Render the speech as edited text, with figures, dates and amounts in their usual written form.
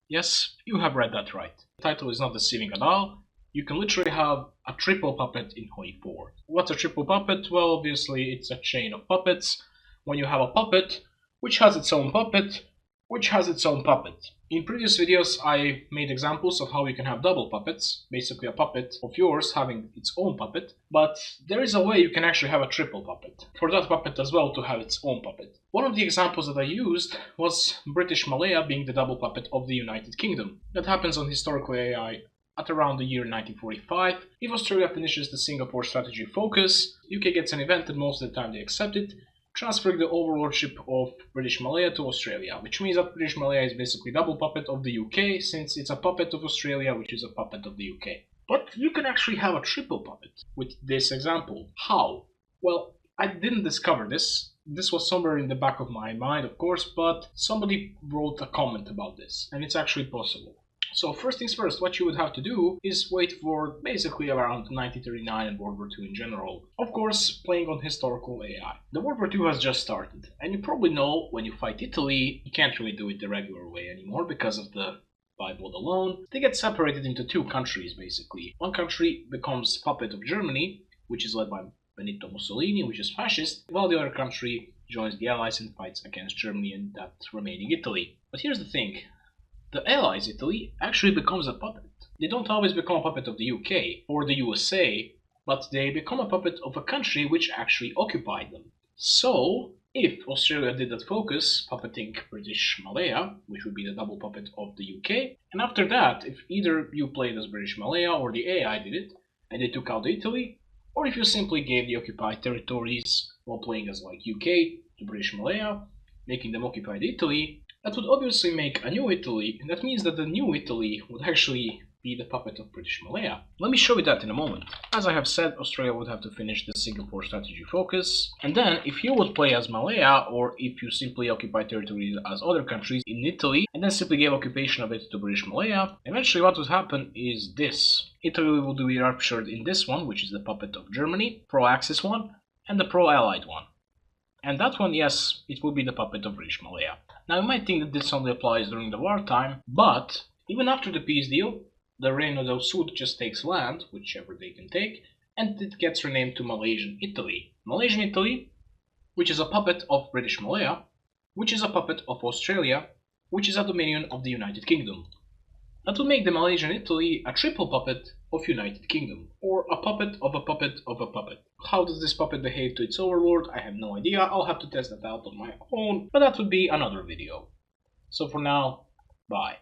Yes, you have read that right. The title is not deceiving at all. You can literally have a triple puppet in HOI4. What's a triple puppet? Well, obviously it's a chain of puppets. When you have a puppet, which has its own puppet, which has its own puppet. In previous videos I made examples of how you can have double puppets, basically a puppet of yours having its own puppet, but there is a way you can actually have a triple puppet, for that puppet as well to have its own puppet. One of the examples that I used was British Malaya being the double puppet of the United Kingdom. That happens on historical AI at around the year 1945. If Australia finishes the Singapore strategy focus, UK gets an event and most of the time they accept it, transferring the overlordship of British Malaya to Australia, which means that British Malaya is basically double puppet of the UK, since it's a puppet of Australia, which is a puppet of the UK. But you can actually have a triple puppet with this example. How? Well, I didn't discover this. This was somewhere in the back of my mind, of course, but somebody wrote a comment about this, and it's actually possible. So first things first, what you would have to do is wait for basically around 1939 and World War II in general. Of course, playing on historical AI. The World War II has just started, and you probably know when you fight Italy, you can't really do it the regular way anymore because of the Bible alone. They get separated into two countries basically. One country becomes puppet of Germany, which is led by Benito Mussolini, which is fascist, while the other country joins the Allies and fights against Germany and that remaining Italy. But here's the thing. The Allies, Italy, actually becomes a puppet. They don't always become a puppet of the UK or the USA, but they become a puppet of a country which actually occupied them. So, if Australia did that focus, puppeting British Malaya, which would be the double puppet of the UK, and after that, if either you played as British Malaya or the AI did it, and they took out Italy, or if you simply gave the occupied territories while playing as like UK to British Malaya, making them occupied Italy, that would obviously make a new Italy, and that means that the new Italy would actually be the puppet of British Malaya. Let me show you that in a moment. As I have said, Australia would have to finish the Singapore strategy focus, and then if you would play as Malaya, or if you simply occupy territories as other countries in Italy, and then simply gave occupation of it to British Malaya, eventually what would happen is this. Italy would be ruptured in this one, which is the puppet of Germany, pro-Axis one, and the pro-Allied one. And that one, yes, it will be the puppet of British Malaya. Now you might think that this only applies during the wartime, but even after the peace deal, the Reino del Sud just takes land, whichever they can take, and it gets renamed to Malaysian Italy. Malaysian Italy, which is a puppet of British Malaya, which is a puppet of Australia, which is a dominion of the United Kingdom. That will make the Malaysian Italy a triple puppet of United Kingdom, or a puppet of a puppet of a puppet. How does this puppet behave to its overlord? I have no idea, I'll have to test that out on my own, but that would be another video. So for now, bye.